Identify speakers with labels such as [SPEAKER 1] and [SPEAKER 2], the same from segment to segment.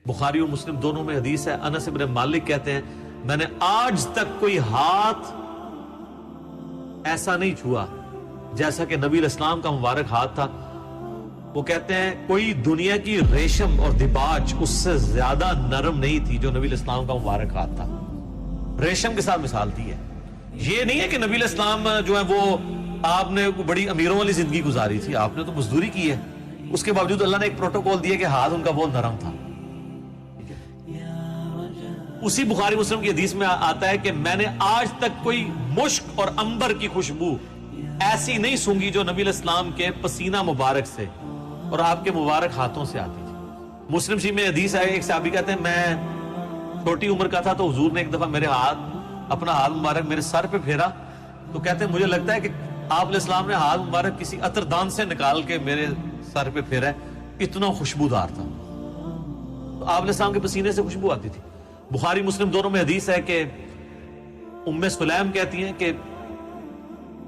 [SPEAKER 1] بخاری اور مسلم دونوں میں حدیث ہے، انس بن مالک کہتے ہیں میں نے آج تک کوئی ہاتھ ایسا نہیں چھوا جیسا کہ نبی علیہ السلام کا مبارک ہاتھ تھا. وہ کہتے ہیں کوئی دنیا کی ریشم اور دباج اس سے زیادہ نرم نہیں تھی جو نبی علیہ السلام کا مبارک ہاتھ تھا. ریشم کے ساتھ مثال دی ہے. یہ نہیں ہے کہ نبی علیہ السلام جو ہے وہ آپ نے بڑی امیروں والی زندگی گزاری تھی، آپ نے تو مزدوری کی ہے، اس کے باوجود اللہ نے ایک پروٹوکول دیا کہ ہاتھ ان کا بہت نرم تھا. اسی بخاری مسلم کی حدیث میں آتا ہے کہ میں نے آج تک کوئی مشک اور عنبر کی خوشبو ایسی نہیں سونگی جو نبی علیہ السلام کے پسینہ مبارک سے اور آپ کے مبارک ہاتھوں سے آتی تھی. مسلم شریف میں حدیث ہے، ایک صحابی کہتے ہیں میں چھوٹی عمر کا تھا تو حضور نے ایک دفعہ میرے اپنا ہاتھ مبارک میرے سر پہ پھیرا تو کہتے ہیں مجھے لگتا ہے کہ آپ علیہ السلام نے ہاتھ مبارک کسی عطردان سے نکال کے میرے سر پہ پھیرا ہے، اتنا خوشبودار تھا. تو آپ علیہ السلام کے پسینے سے خوشبو آتی تھی. بخاری مسلم دونوں میں حدیث ہے کہ ام سلیم کہتی ہیں کہ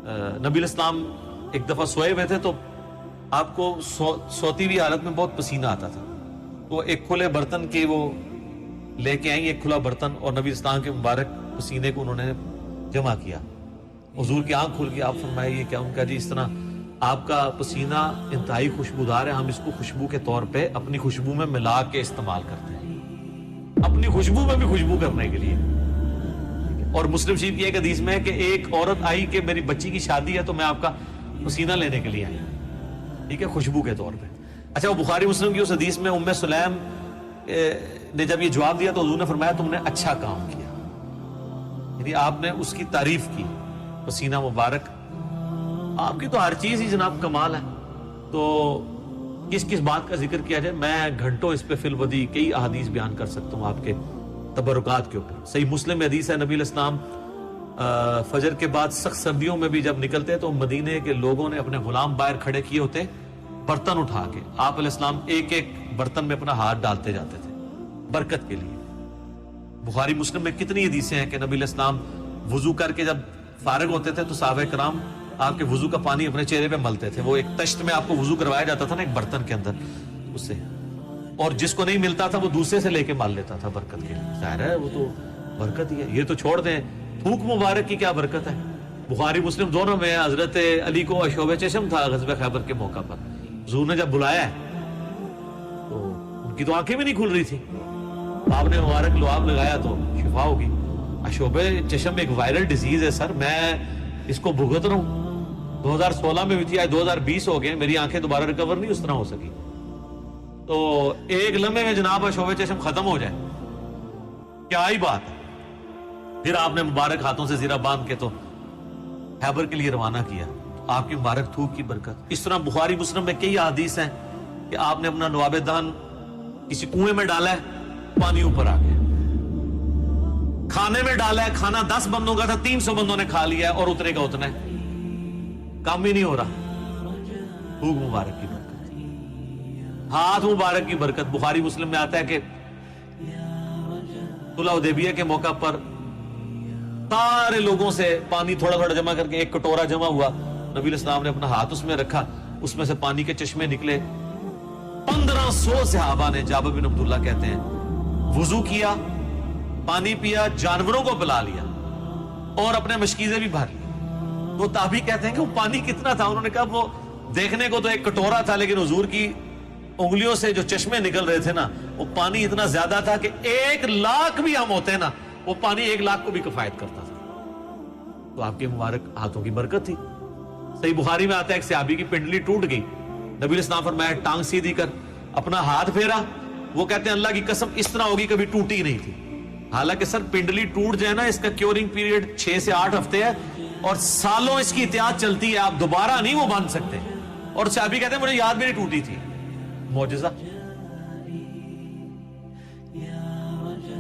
[SPEAKER 1] نبی علیہ السلام ایک دفعہ سوئے ہوئے تھے تو آپ کو سوتی ہوئی حالت میں بہت پسینہ آتا تھا. وہ ایک کھلے برتن کے وہ لے کے آئیں، ایک کھلا برتن، اور نبی اسلام کے مبارک پسینے کو انہوں نے جمع کیا. حضور کی آنکھ کھل گئی، آپ فرمائے یہ کیا؟ ان کا جی اس طرح آپ کا پسینہ انتہائی خوشبودار ہے، ہم اس کو خوشبو کے طور پہ اپنی خوشبو میں ملا کے استعمال کرتے ہیں، اپنی خوشبو میں بھی خوشبو کرنے کے لیے. اور مسلم شریف کی ایک حدیث میں ہے کہ ایک عورت آئی کہ میری بچی کی شادی ہے تو میں آپ کا پسینہ لینے کے لیے آئی، ٹھیک ہے، خوشبو کے طور پہ. اچھا، وہ بخاری مسلم کی اس حدیث میں ام سلیم نے جب یہ جواب دیا تو حضور نے فرمایا تم نے اچھا کام کیا، یعنی آپ نے اس کی تعریف کی. پسینہ مبارک آپ کی تو ہر چیز ہی جناب کمال ہے، تو کس بات کا ذکر کیا جائے؟ میں گھنٹوں اس پہ فی الودی کئی احادیث بیان کر سکتا ہوں آپ کے تبرکات کے اوپر. صحیح مسلم میں حدیث ہے نبی علیہ السلام فجر کے بعد سخت سردیوں میں بھی جب نکلتے تو مدینے کے لوگوں نے اپنے غلام باہر کھڑے کیے ہوتے برتن اٹھا کے، آپ علیہ السلام ایک ایک برتن میں اپنا ہاتھ ڈالتے جاتے تھے برکت کے لیے. بخاری مسلم میں کتنی حدیثیں ہیں کہ نبی علیہ السلام وضو کر کے جب فارغ ہوتے تھے تو صحابہ کرام آپ کے وضو کا پانی اپنے چہرے پہ ملتے تھے. وہ ایک تشت میں آپ کو وضو کروایا جاتا تھا نا ایک برتن کے اندر، اس سے، اور جس کو نہیں ملتا تھا وہ دوسرے سے لے کے مال لیتا تھا برکت کے لیے. ظاہر ہے وہ تو برکت ہی ہے. یہ تو چھوڑ دیں تھوک مبارک کی کیا برکت ہے. بخاری مسلم دونوں میں حضرت علی کو عشوب چشم تھا غزوہ خیبر کے موقع پر، حضور نے جب بلایا ہے تو ان کی تو آنکھیں بھی نہیں کھل رہی تھی، آپ نے مبارک لعاب لگایا تو شفا ہوگی. عشوب چشم ایک وائرل ڈیزیز ہے سر، میں اس کو بھگت رہا ہوں. 2016 میں بھی تھی، آج 2020 ہو گئے، میری آنکھیں دوبارہ ریکور نہیں اس طرح ہو سکی. تو ایک لمحے میں جناب عشوب چشم ختم ہو جائے، کیا ہی بات ہے. پھر آپ نے مبارک ہاتھوں سے زیرہ باندھ کے تو خیبر کے لیے روانہ کیا، آپ کی مبارک تھوک کی برکت. اس طرح بخاری مسلم میں کئی احادیث ہیں کہ آپ نے اپنا نواب دان کسی کنویں میں ڈالا ہے، پانی اوپر آ گیا. کھانے میں ڈالا ہے، کھانا 10 بندوں کا تھا، 300 بندوں نے کھا لیا ہے اور اتنے کا اتنا ہے، کام ہی نہیں ہو رہا. تھوک مبارک کی برکت، ہاتھ مبارک کی برکت. بخاری مسلم میں آتا ہے کہ صلح حدیبیہ کے موقع پر سارے لوگوں سے پانی تھوڑا تھوڑا جمع کر کے ایک کٹورا جمع ہوا، نبی علیہ السلام نے اپنا ہاتھ اس میں رکھا، اس میں سے پانی کے چشمے نکلے. 1500 صحابہ نے، جابر بن عبداللہ کہتے ہیں، وضو کیا، پانی پیا، جانوروں کو پلا لیا اور اپنے مشکیزیں بھی بھر لی. وہ تابعی کہتے ہیں کہ وہ پانی کتنا تھا؟ انہوں نے کہا وہ دیکھنے کو تو ایک کٹورا تھا لیکن حضور کی انگلیوں سے جو چشمے نکل رہے تھے نا، وہ پانی اتنا زیادہ تھا کہ 1,00,000 بھی ہم ہوتے نا، وہ پانی 1,00,000 کو بھی کفایت کرتا تھا. تو آپ کے مبارک ہاتھوں کی برکت تھی. صحیح بخاری میں آتا ہے ایک صحابی کی پنڈلی ٹوٹ گئی، نبی علیہ السلام فرمایا ٹانگ سیدھی کر، اپنا ہاتھ پھیرا. وہ کہتے ہیں اللہ کی قسم اس طرح ہوگی کبھی ٹوٹی نہیں تھی. حالانکہ سر پنڈلی ٹوٹ جائے نا، اس کا کیورنگ پیریڈ 6 سے 8 ہفتے ہے اور سالوں اس کی احتیاط چلتی ہے، آپ دوبارہ نہیں وہ باندھ سکتے. اور صحابی کہتے ہیں مجھے یاد بھی نہیں ٹوٹی تھی. معجزہ.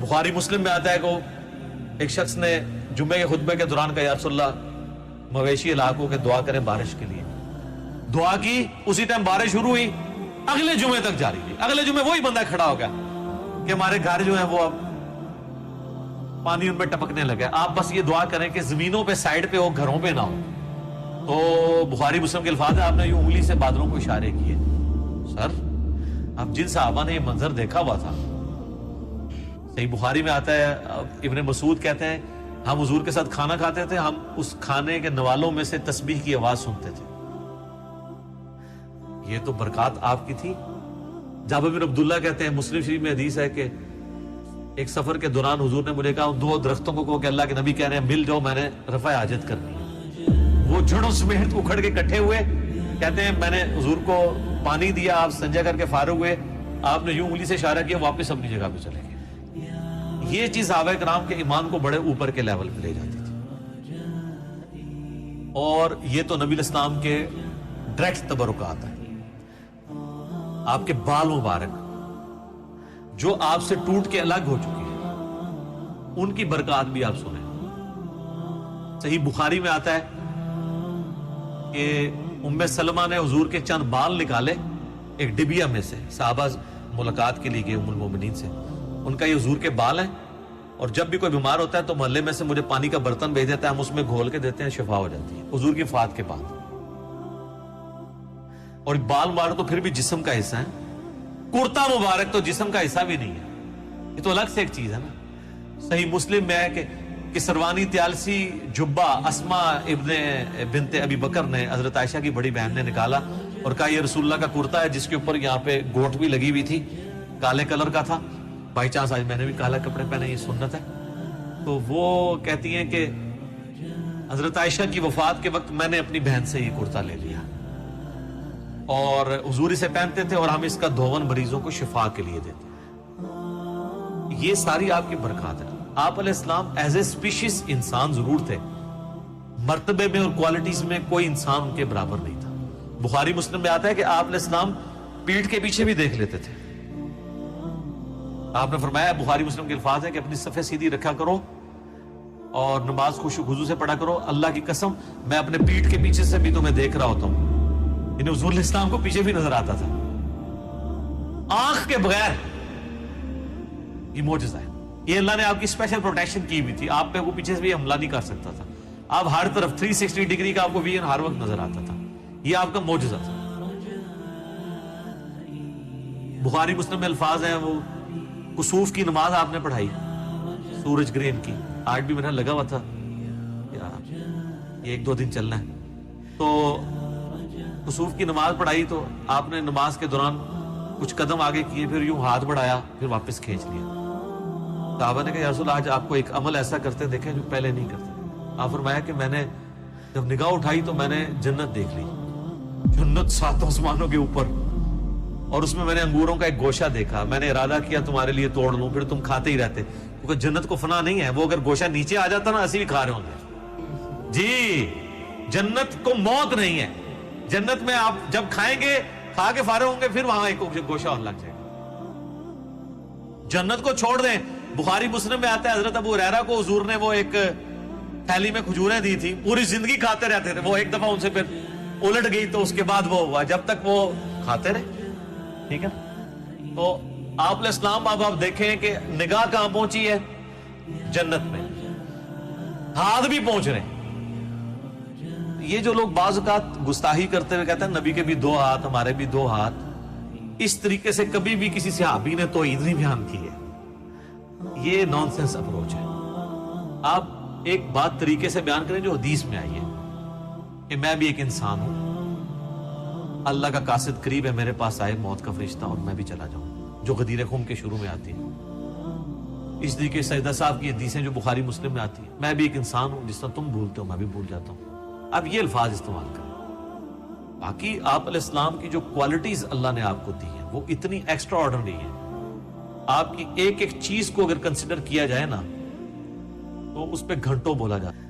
[SPEAKER 1] بخاری مسلم میں آتا ہے کہ ایک شخص نے جمعے کے خطبے کے دوران کہا یا رسول اللہ مویشی علاقوں کے دعا کریں بارش کے لیے. دعا کی، اسی ٹائم بارش شروع ہوئی، اگلے جمعے تک جاری تھی. اگلے جمعے وہی بندہ کھڑا ہو گیا کہ ہمارے گھر جو ہیں وہ اب پانی ان میں ٹپکنے لگا، آپ بس یہ دعا کریں کہ زمینوں پہ سائڈ پہ ہو، گھروں پہ نہ ہو. تو بخاری مسلم کے الفاظ ہیں، آپ نے یہ انگلی سے بادلوں کو اشارے کیے. سر اب جن صحابہ نے یہ منظر دیکھا ہوا تھا صحیح بخاری میں آتا ہے، ابن مسعود کہتے ہیں ہم حضور کے ساتھ کھانا کھاتے تھے، ہم اس کھانے کے نوالوں میں سے تسبیح کی آواز سنتے تھے۔ یہ تو برکات آپ کی تھی۔ جابر بن عبداللہ کہتے ہیں، مسلم شریف میں حدیث ہے کہ ایک سفر کے دوران حضور نے مجھے کہا ان دو درختوں کو کہو کہ اللہ کے نبی کہہ رہے ہیں مل جاؤ، میں نے رفع حاجت کرنی ہے۔ وہ جڑوں سمیت اکھڑ کے اکٹھے ہوئے، کہتے ہیں میں نے حضور کو پانی دیا، آپ سنجا کر کے فارغ ہوئے، آپ نے یوں انگلی سے اشارہ کیا، واپس اپنی جگہ پہ چلے گئے۔ یہ چیز صحابہ کرام کے ایمان کو بڑے اوپر کے لیول پہ لے جاتی تھی، اور یہ تو نبی الاسلام کے ڈائریکٹ تبرکات ہیں۔ آپ کے بال مبارک جو آپ سے ٹوٹ کے الگ ہو چکے ہیں، ان کی برکات بھی آپ سنیں۔ صحیح بخاری میں آتا ہے کہ ام سلمہ نے حضور کے چند بال نکالے ایک ڈبیا میں سے، صحابہ ملاقات کے لیے گئے ام المومنین سے، ان کا یہ حضور کے بال ہیں، اور جب بھی کوئی بیمار ہوتا ہے تو محلے میں سے مجھے پانی کا برتن بھیج دیتا ہے، ہم اس میں گھول کے دیتے ہیں، شفا ہو جاتی ہے حضور کی وفات کے بعد۔ اور بال مبارک تو پھر بھی جسم کا حصہ ہے، کرتا مبارک تو جسم کا حصہ بھی نہیں ہے، یہ تو الگ سے ایک چیز ہے نا۔ صحیح مسلم میں ہے کہ سروانی تیالسی جبہ اسما بنت ابی بکر نے حضرت عائشہ کی بڑی بہن نے نکالا اور کہا یہ رسول اللہ کا کرتا ہے، جس کے اوپر یہاں پہ گوٹ بھی لگی ہوئی تھی، کالے کلر کا تھا، بائی چانس آج میں نے بھی کالا کپڑے پہنے، یہ سنت ہے۔ تو وہ کہتی ہیں کہ حضرت عائشہ کی وفات کے وقت میں نے اپنی بہن سے یہ کرتا لے لیا، اور حضور اسے پہنتے تھے، اور ہم اس کا دھون مریضوں کو شفا کے لیے دیتے۔ یہ ساری آپ کی برکات ہے۔ آپ علیہ السلام ایز اے اسپیشیز انسان ضرور تھے، مرتبے میں اور کوالٹیز میں کوئی انسان ان کے برابر نہیں تھا۔ بخاری مسلم میں آتا ہے کہ آپ علیہ السلام پیٹھ کے پیچھے بھی دیکھ لیتے تھے۔ آپ نے فرمایا، بخاری مسلم کے الفاظ ہیں کہ اپنی صفیں سیدھی رکھا کرو اور نماز خشوع خضوع سے پڑھا کرو، اللہ کی قسم میں اپنے پیٹھ کے پیچھے سے بھی تمہیں دیکھ رہا ہوتا ہوں۔ یعنی حضور علیہ السلام کو پیچھے بھی نظر آتا تھا، آنکھ کے بغیر۔ یہ معجزہ ہے، یہ اللہ نے آپ کی اسپیشل پروٹیکشن کی ہوئی تھی، آپ پہ وہ پیچھے سے بھی حملہ نہیں کر سکتا تھا، آپ ہر طرف 360 ڈگری کا آپ کو ویژن ہر وقت نظر آتا تھا، یہ آپ کا معجزہ تھا۔ بخاری مسلم میں الفاظ ہیں، وہ کسوف کی نماز آپ نے پڑھائی سورج گرہن کی، آج بھی میرا لگا ہوا تھا یہ 1-2 دن چلنا ہے، تو کسوف کی نماز پڑھائی، تو آپ نے نماز کے دوران کچھ قدم آگے کیے، پھر یوں ہاتھ بڑھایا، پھر واپس کھینچ لیا۔ صحابہ نے کہا یا رسول اللہ، آج آپ کو ایک عمل ایسا کرتے دیکھیں جو پہلے نہیں کرتے۔ آپ فرمایا کہ میں نے جب نگاہ اٹھائی تو میں نے جنت دیکھ لی، جنت 7 آسمانوں کے اوپر، اور اس میں نے انگوروں کا ایک گوشہ دیکھا، میں نے ارادہ کیا تمہارے لیے توڑ لوں، پھر تم کھاتے ہی رہتے، کیونکہ جنت کو فنا نہیں ہے، وہ اگر گوشہ نیچے آ جاتا نا اسی بھی کھا رہے ہوں گے۔ جی، جنت کو موت نہیں ہے، جنت میں آپ جب کھائیں گے، کھا کے فارغ ہوں گے، پھر وہاں ایک گوشہ اور لگ جائے گا۔ جنت کو چھوڑ دیں، بخاری مسلم میں آتا ہے حضرت ابو ہریرہ کو حضور نے وہ ایک تھیلی میں کھجوریں دی تھی، پوری زندگی کھاتے رہتے تھے، وہ ایک دفعہ ان سے پھر الٹ گئی تو اس کے بعد وہ ہوا، جب تک وہ کھاتے رہے، ٹھیک ہے۔ تو آپ علیہ السلام اب آپ دیکھیں کہ نگاہ کہاں پہنچی ہے، جنت میں، ہاتھ بھی پہنچ رہے ہیں۔ یہ جو لوگ بعض اوقات گستاخی کرتے ہوئے کہتے ہیں نبی کے بھی 2 ہاتھ، ہمارے بھی 2 ہاتھ، اس طریقے سے کبھی بھی کسی صحابی نے توحید نہیں بیان کی ہے، یہ نان سینس اپروچ ہے۔ آپ ایک بات طریقے سے بیان کریں جو حدیث میں آئی ہے کہ میں بھی ایک انسان ہوں، اللہ کا قاصد قریب ہے، میرے پاس آئے موت کا فرشتہ اور میں بھی چلا جاؤں، جو غدیر خم کے شروع میں آتی ہے۔ اس طریقے سیدہ صاحب کی حدیثیں جو بخاری مسلم میں آتی ہیں، میں بھی ایک انسان ہوں، جس طرح تم بھولتے ہو میں بھی بھول جاتا ہوں۔ اب یہ الفاظ استعمال کریں۔ باقی آپ علیہ السلام کی جو کوالٹیز اللہ نے آپ کو دی ہیں وہ اتنی ایکسٹرا آرڈنری ہیں، آپ کی ایک ایک چیز کو اگر کنسیڈر کیا جائے نا تو اس پہ گھنٹوں بولا جاتا ہے۔